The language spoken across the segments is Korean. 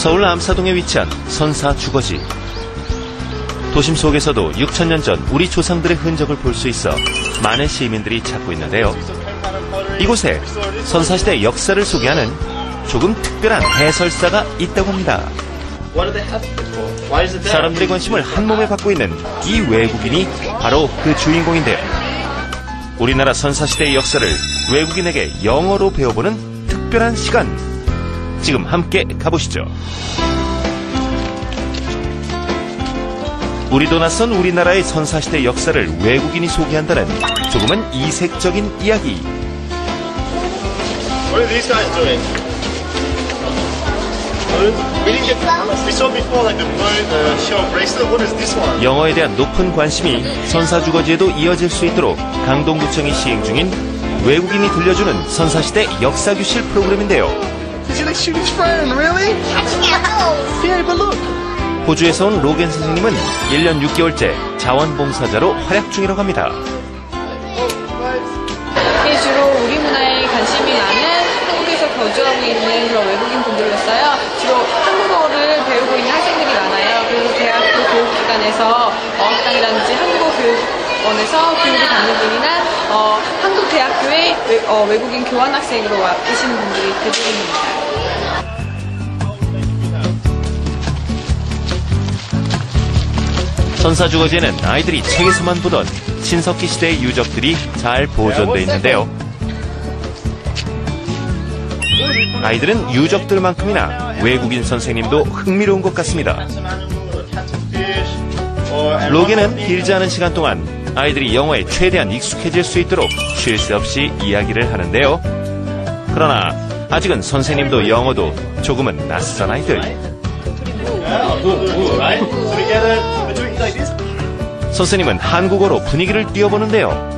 서울 암사동에 위치한 선사주거지. 도심 속에서도 6,000년 전 우리 조상들의 흔적을 볼 수 있어 많은 시민들이 찾고 있는데요. 이곳에 선사시대 역사를 소개하는 조금 특별한 해설사가 있다고 합니다. 사람들의 관심을 한몸에 받고 있는 이 외국인이 바로 그 주인공인데요. 우리나라 선사시대의 역사를 외국인에게 영어로 배워보는 특별한 시간. 지금 함께 가보시죠. 우리도 낯선 우리나라의 선사시대 역사를 외국인이 소개한다는 조금은 이색적인 이야기. What are these guys doing? We saw before like the bird shell bracelet. What is this one? 영어에 대한 높은 관심이 선사주거지에도 이어질 수 있도록 강동구청이 시행 중인 외국인이 들려주는 선사시대 역사교실 프로그램인데요. Did you like shoot his friend? Really? Yeah, but look. 호주에서 온 로겐 선생님은 1년 6개월째 자원봉사자로 활약 중이라고 합니다. 주로 우리 문화에 관심이 많은 한국에서 거주하고 있는 그런 외국인 분들로서요. 주로 한국어를 배우고 있는 학생들이 많아요. 그리고 대학교 교육기관에서 어학당이라든지 한국어교육원에서 교육을 받는 분이나 한국 대학교의 외국인 교환학생으로 와 계시는 분들이 대부분입니다. 선사주거지에는 아이들이 책에서만 보던 신석기 시대의 유적들이 잘 보존돼 있는데요. 아이들은 유적들만큼이나 외국인 선생님도 흥미로운 것 같습니다. 로겐은 길지 않은 시간 동안 아이들이 영어에 최대한 익숙해질 수 있도록 쉴 새 없이 이야기를 하는데요. 그러나 아직은 선생님도 영어도 조금은 낯선 아이들. 선생님은 한국어로 분위기를 띄워보는데요.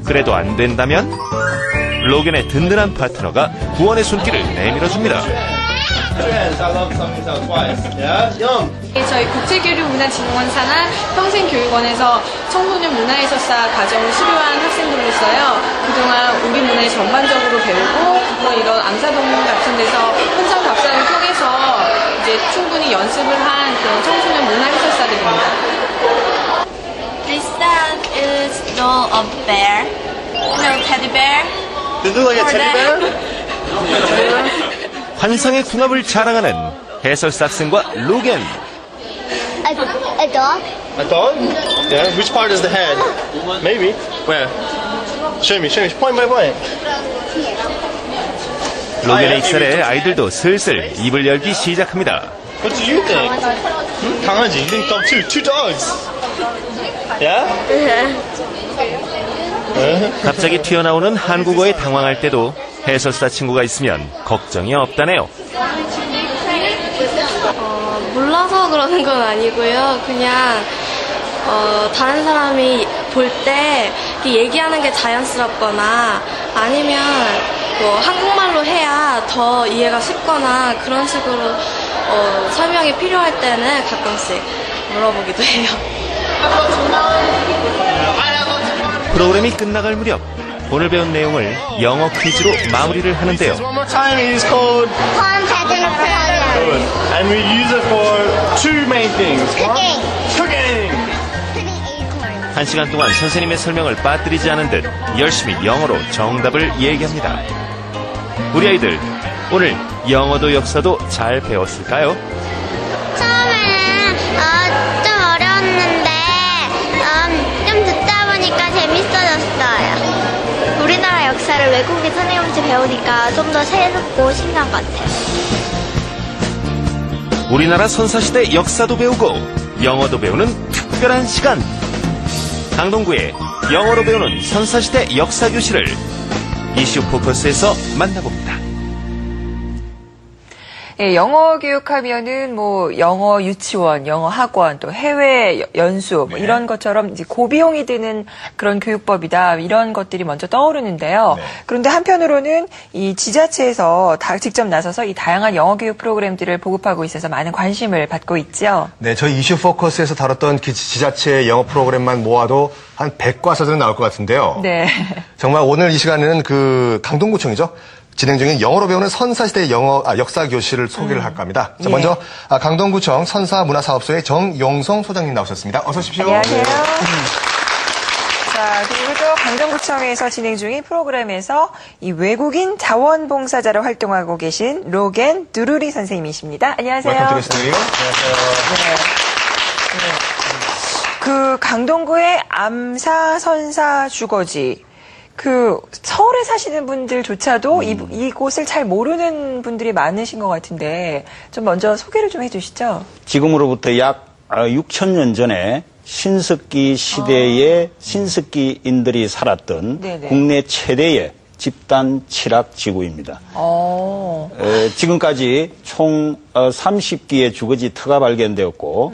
그래도 안 된다면 로겐의 든든한 파트너가 구원의 손길을 내밀어줍니다. 저희 국제교류문화진흥원 산하 평생교육원에서 청소년 문화해설사 과정을 수료한 학생들로서요. 그동안 우리 문화를 전반적으로 배우고 또 이런 암사동 같은 데서 현장 답사를 통해서 이제 충분히 연습을 한 그런 청소년 문화해설사들입니다. This dog is no a bear, no teddy bear. Does it look like a teddy bear? 환상의 궁합을 자랑하는 해설사 학생과 로겐. A dog? A dog? Yeah. Which part is the head? Maybe. Where? Show me. Point by point. 로겐의 익살에 아이들도 슬슬 입을 열기 시작합니다. What do you think? 강아지. You think dog too? Two dogs. Yeah? 갑자기 튀어나오는 한국어에 당황할 때도 해설사 친구가 있으면 걱정이 없다네요. 몰라서 그러는 건 아니고요. 그냥 다른 사람이 볼 때 얘기하는 게 자연스럽거나 아니면 뭐 한국말로 해야 더 이해가 쉽거나 그런 식으로 설명이 필요할 때는 가끔씩 물어보기도 해요. 프로그램이 끝나갈 무렵 오늘 배운 내용을 영어 퀴즈로 마무리를 하는데요. One more time. It is called. Palm pattern of color. And we use it for two main things. Cooking. Cooking. Putting acorns. 1시간 동안 선생님의 설명을 빠뜨리지 않은 듯 열심히 영어로 정답을 얘기합니다. 우리 아이들 오늘 영어도 역사도 잘 배웠을까요? 처음에는 좀 어려웠는데 좀 듣다 보니까 재밌어졌어요. 우리나라 역사를 외국인 선생님한테 배우니까 좀 더 새롭고 신기한 것 같아요. 우리나라 선사시대 역사도 배우고 영어도 배우는 특별한 시간. 강동구의 영어로 배우는 선사시대 역사교실을 이슈 포커스에서 만나봅니다. 예, 영어 교육하면은 뭐 영어 유치원, 영어 학원, 또 해외 연수 뭐 이런 것처럼 이제 고비용이 드는 그런 교육법이다 이런 것들이 먼저 떠오르는데요. 그런데 한편으로는 이 지자체에서 직접 나서서 이 다양한 영어 교육 프로그램들을 보급하고 있어서 많은 관심을 받고 있죠. 네, 저희 이슈 포커스에서 다뤘던 지자체 영어 프로그램만 모아도 한 100과서들은 나올 것 같은데요. 네. 정말 오늘 이 시간에는 그 강동구청이죠. 진행 중인 영어로 배우는 선사시대 역사 교실을 소개를 할까 합니다. 자, 먼저 강동구청 선사문화사업소의 정용성 소장님 나오셨습니다. 어서 오십시오. 안녕하세요. 자, 그리고 또 강정구청에서 진행 중인 프로그램에서 이 외국인 자원봉사자로 활동하고 계신 로겐 두루리 선생님이십니다. 안녕하세요. Welcome to the studio. 그 강동구의 암사, 선사, 주거지. 그 서울에 사시는 분들조차도 이곳을 잘 모르는 분들이 많으신 것 같은데 좀 먼저 소개를 좀 해주시죠. 지금으로부터 약 6,000년 전에 신석기 시대의 신석기인들이 살았던 네네. 국내 최대의 집단 칠학 지구입니다. 지금까지 총 30기의 주거지 터가 발견되었고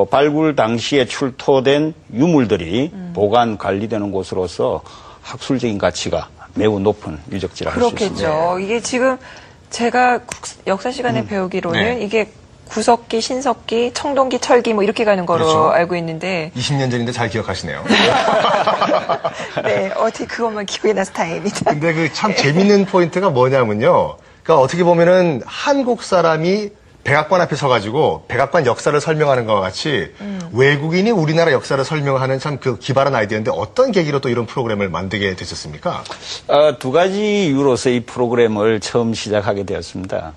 발굴 당시에 출토된 유물들이 보관 관리되는 곳으로서 학술적인 가치가 매우 높은 유적지라 할 수 있습니다. 그렇겠죠. 이게 지금 제가 역사 시간에 배우기로는 이게 구석기, 신석기, 청동기, 철기 뭐 이렇게 가는 거로 그렇죠. 알고 있는데 20년 전인데 잘 기억하시네요. 네, 어떻게 그것만 기억이 나서 다행입니다. 근데 그 참 재밌는 포인트가 뭐냐면요. 그러니까 어떻게 보면은 한국 사람이 백악관 앞에 서가지고 백악관 역사를 설명하는 것과 같이 외국인이 우리나라 역사를 설명하는 참 그 기발한 아이디어인데 어떤 계기로 또 이런 프로그램을 만들게 되셨습니까? 두 가지 이유로서 이 프로그램을 처음 시작하게 되었습니다.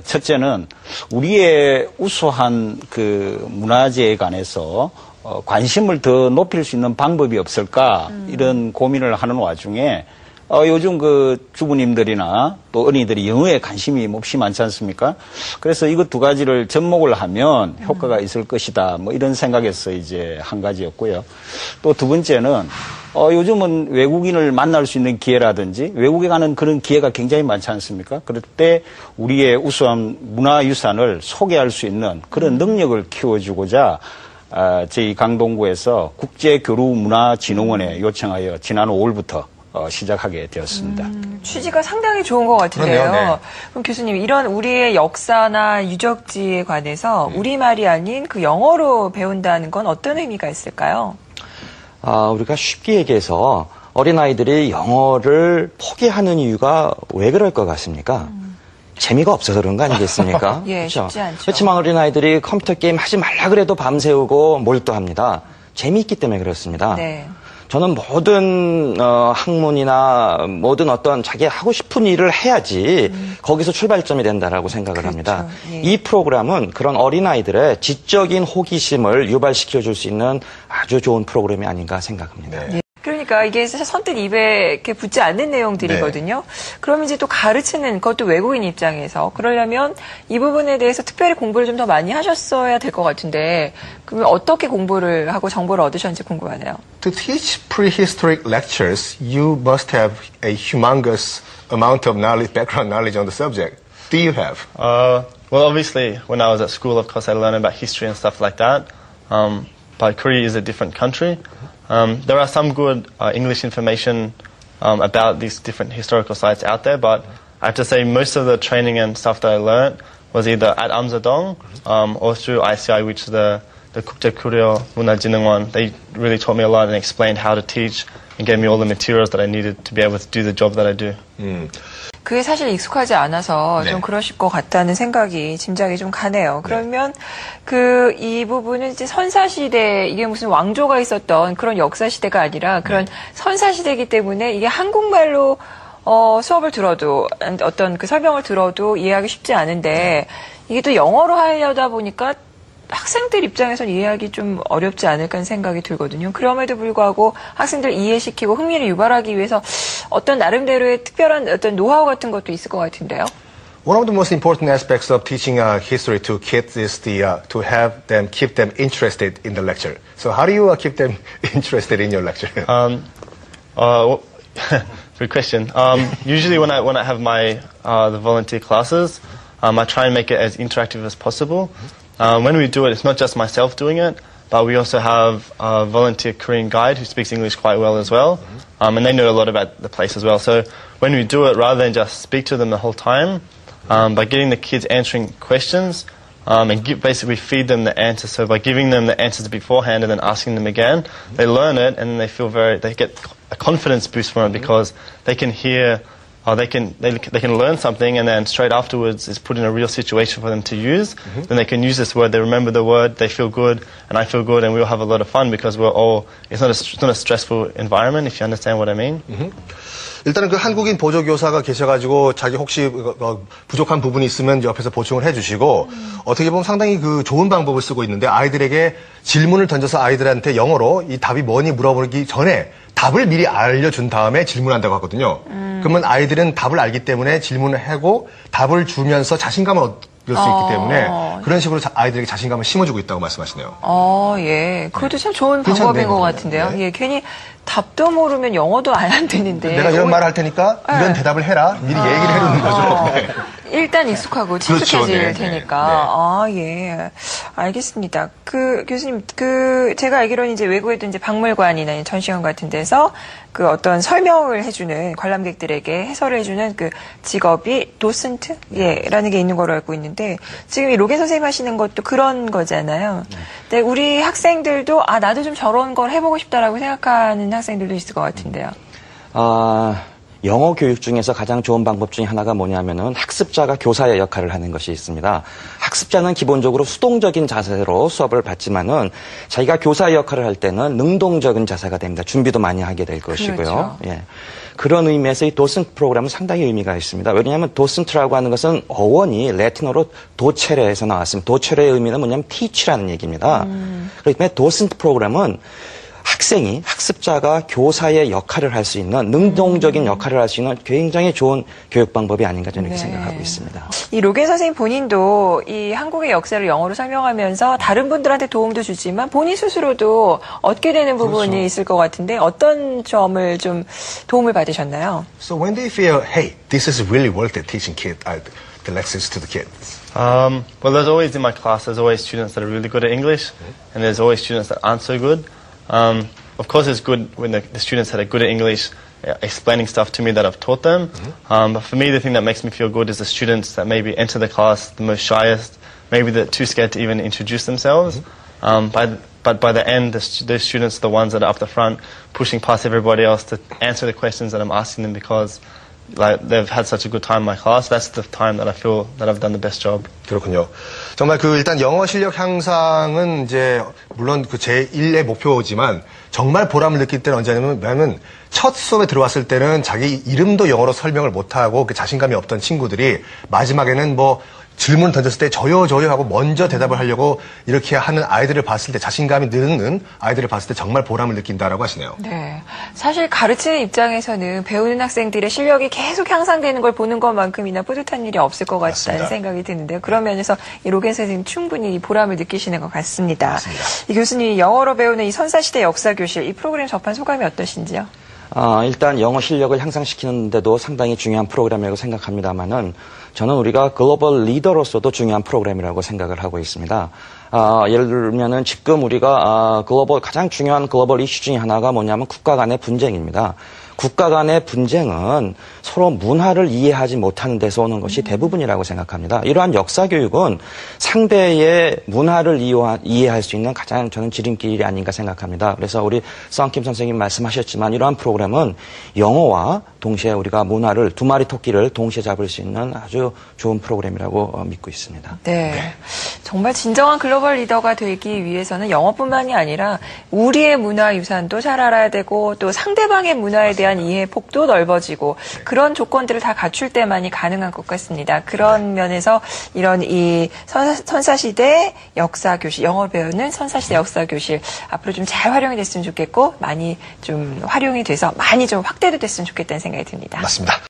첫째는 우리의 우수한 그 문화재에 관해서 관심을 더 높일 수 있는 방법이 없을까 이런 고민을 하는 와중에 요즘 그 주부님들이나 또 어린이들이 영어에 관심이 몹시 많지 않습니까? 그래서 이것 두 가지를 접목을 하면 효과가 있을 것이다. 뭐 이런 생각에서 이제 한 가지였고요. 또 두 번째는 요즘은 외국인을 만날 수 있는 기회라든지 외국에 가는 그런 기회가 굉장히 많지 않습니까? 그럴 때 우리의 우수한 문화유산을 소개할 수 있는 그런 능력을 키워주고자 저희 강동구에서 국제교류문화진흥원에 요청하여 지난 5월부터 시작하게 되었습니다. 취지가 상당히 좋은 것 같은데요. 그러네요, 네. 그럼 교수님, 이런 우리의 역사나 유적지에 관해서 우리말이 아닌 그 영어로 배운다는 건 어떤 의미가 있을까요? 우리가 쉽게 얘기해서 어린아이들이 영어를 포기하는 이유가 왜 그럴 것 같습니까? 재미가 없어서 그런 거 아니겠습니까? 예, 그렇죠? 쉽지 않죠. 그렇지만 어린아이들이 컴퓨터 게임 하지 말라 그래도 밤새우고 몰두합니다. 재미있기 때문에 그렇습니다. 네. 저는 모든 학문이나 모든 어떤 자기 하고 싶은 일을 해야지 거기서 출발점이 된다라고 생각을 그렇죠. 합니다. 예. 이 프로그램은 그런 어린아이들의 지적인 호기심을 유발시켜줄 수 있는 아주 좋은 프로그램이 아닌가 생각합니다. 네. 예. 그러니까 이게 사실 선뜻 입에 이렇게 붙지 않는 내용들이거든요. 그럼 이제 또 가르치는 그것도 외국인 입장에서 그러려면 이 부분에 대해서 특별히 공부를 좀 더 많이 하셨어야 될 것 같은데 그러면 어떻게 공부를 하고 정보를 얻으셨는지 궁금하네요. To teach prehistoric lectures, you must have a humongous amount of knowledge, background knowledge on the subject. Do you have? Well, obviously, when I was at school, of course, I learned about history and stuff like that. But Korea is a different country. There are some good English information about these different historical sites out there, but I have to say most of the training and stuff that I learned was either at Amsadong or through ICI, which is the 국제교류문화진흥원. They really taught me a lot and explained how to teach and gave me all the materials that I needed to be able to do the job that I do. 그게 사실 익숙하지 않아서 네. 좀 그러실 것 같다는 생각이 짐작이 좀 가네요. 그러면 그 이 부분은 이제 선사시대 이게 무슨 왕조가 있었던 그런 역사시대가 아니라 그런 선사시대이기 때문에 이게 한국말로 수업을 들어도 어떤 그 설명을 들어도 이해하기 쉽지 않은데 이게 또 영어로 하려다 보니까 학생들 입장에서는 이해하기 좀 어렵지 않을까 하는 생각이 들거든요. 그럼에도 불구하고 학생들 이해시키고 흥미를 유발하기 위해서 어떤 나름대로의 특별한 어떤 노하우 같은 것도 있을 것 같은데요. One of the most important aspects of teaching history to kids is to have them keep them interested in the lecture. So how do you keep them interested in your lecture? Good question. Usually when I have my the volunteer classes, I try and make it as interactive as possible. When we do it, it's not just myself doing it, but we also have a volunteer Korean guide who speaks English quite well as well, and they know a lot about the place as well. So when we do it, rather than just speak to them the whole time, by getting the kids answering questions, and basically feed them the answers. So by giving them the answers beforehand and then asking them again, they learn it and they get a confidence boost from it because they can hear they can learn something, and then straight afterwards is put in a real situation for them to use. Then they can use this word. They remember the word. They feel good, and I feel good, and we all have a lot of fun because it's not a stressful environment. If you understand what I mean. 일단은 그 한국인 보조교사가 계셔가지고 자기 혹시 부족한 부분이 있으면 옆에서 보충을 해주시고 어떻게 보면 상당히 그 좋은 방법을 쓰고 있는데 아이들에게 질문을 던져서 아이들한테 영어로 이 답이 뭐니 물어보기 전에 답을 미리 알려준 다음에 질문한다고 하거든요. 그러면 아이들은 답을 알기 때문에 질문을 하고 답을 주면서 자신감을 얻을 수 있기 때문에 그런 식으로 아이들에게 자신감을 심어주고 있다고 말씀하시네요. 예. 그것도 참 좋은 방법인 것 같은데요. 네. 예, 괜히 답도 모르면 영어도 안 되는데. 내가 이런 말을 할 테니까 이런 대답을 해라. 미리 얘기를 해놓는 거죠. 네. 일단 익숙하고 친숙해질 그렇죠. 네, 테니까. 예. 알겠습니다. 교수님, 제가 알기로는 이제 외국에도 이제 박물관이나 전시관 같은 데서 그 어떤 설명을 해주는 관람객들에게 해설을 해주는 그 직업이 도슨트? 라는 게 있는 걸로 알고 있는데 지금 이 로겐 선생님 하시는 것도 그런 거잖아요. 근데 우리 학생들도 나도 좀 저런 걸 해보고 싶다라고 생각하는 학생들도 있을 것 같은데요. 영어 교육 중에서 가장 좋은 방법 중에 하나가 뭐냐면은 학습자가 교사의 역할을 하는 것이 있습니다. 학습자는 기본적으로 수동적인 자세로 수업을 받지만은 자기가 교사의 역할을 할 때는 능동적인 자세가 됩니다. 준비도 많이 하게 될 것이고요. 그렇죠. 예. 그런 의미에서 이 도슨트 프로그램은 상당히 의미가 있습니다. 왜냐하면 도슨트라고 하는 것은 어원이 라틴어로 도체레에서 나왔습니다. 도체레의 의미는 뭐냐면 teach라는 얘기입니다. 그렇기 때문에 도슨트 프로그램은 학습자가 교사의 역할을 할 수 있는 능동적인 역할을 할 수 있는 굉장히 좋은 교육 방법이 아닌가 저는 이렇게 생각하고 있습니다. 이 로겐 선생님 본인도 이 한국의 역사를 영어로 설명하면서 다른 분들한테 도움도 주지만 본인 스스로도 얻게 되는 부분이 있을 것 같은데 어떤 점을 좀 도움을 받으셨나요? So when they feel, hey, this is really worth it teaching the lessons to the kids. Well, there's always in my class, there's always students that are really good at English, and there's always students that aren't so good. Of course, it's good when the students that are good at English explaining stuff to me that I've taught them. But for me, the thing that makes me feel good is the students that maybe enter the class the most shyest, maybe they're too scared to even introduce themselves. But by the end, those students are the ones that are up the front, pushing past everybody else to answer the questions that I'm asking them because they've had such a good time in my class. That's the time that I feel that I've done the best job. 그렇군요. 정말 일단 영어 실력 향상은 이제 물론 그 제1의 목표지만 정말 보람을 느낄 때는 언제냐면 첫 수업에 들어왔을 때는 자기 이름도 영어로 설명을 못하고 그 자신감이 없던 친구들이 마지막에는 질문을 던졌을 때 저요 하고 먼저 대답을 하려고 이렇게 하는 아이들을 봤을 때 자신감이 느는 아이들을 봤을 때 정말 보람을 느낀다라고 하시네요. 네. 사실 가르치는 입장에서는 배우는 학생들의 실력이 계속 향상되는 걸 보는 것만큼이나 뿌듯한 일이 없을 것 같다는 맞습니다. 생각이 드는데요. 그런 면에서 이 로겐 선생님 충분히 이 보람을 느끼시는 것 같습니다. 맞습니다. 이 교수님이 영어로 배우는 이 선사시대 역사교실 이 프로그램 접한 소감이 어떠신지요? 일단 영어 실력을 향상시키는데도 상당히 중요한 프로그램이라고 생각합니다만은 저는 우리가 글로벌 리더로서도 중요한 프로그램이라고 생각을 하고 있습니다. 예를 들면은 지금 우리가 가장 중요한 글로벌 이슈 중에 하나가 뭐냐면 국가 간의 분쟁입니다. 국가 간의 분쟁은 서로 문화를 이해하지 못하는 데서 오는 것이 대부분이라고 생각합니다. 이러한 역사 교육은 상대의 문화를 이해할 수 있는 가장 저는 지름길이 아닌가 생각합니다. 그래서 우리 썬킴 선생님 말씀하셨지만 이러한 프로그램은 영어와 동시에 우리가 문화를 두 마리 토끼를 동시에 잡을 수 있는 아주 좋은 프로그램이라고 믿고 있습니다. 네. 정말 진정한 글로벌 리더가 되기 위해서는 영어뿐만이 아니라 우리의 문화 유산도 잘 알아야 되고 또 상대방의 문화에 대한 이해 폭도 넓어지고 그런 조건들을 다 갖출 때만이 가능한 것 같습니다. 그런 면에서 이런 이 선사시대 역사교실, 영어 배우는 선사시대 역사교실 앞으로 좀 잘 활용이 됐으면 좋겠고 많이 좀 활용이 돼서 많이 좀 확대도 됐으면 좋겠다는 생각이 듭니다. 맞습니다.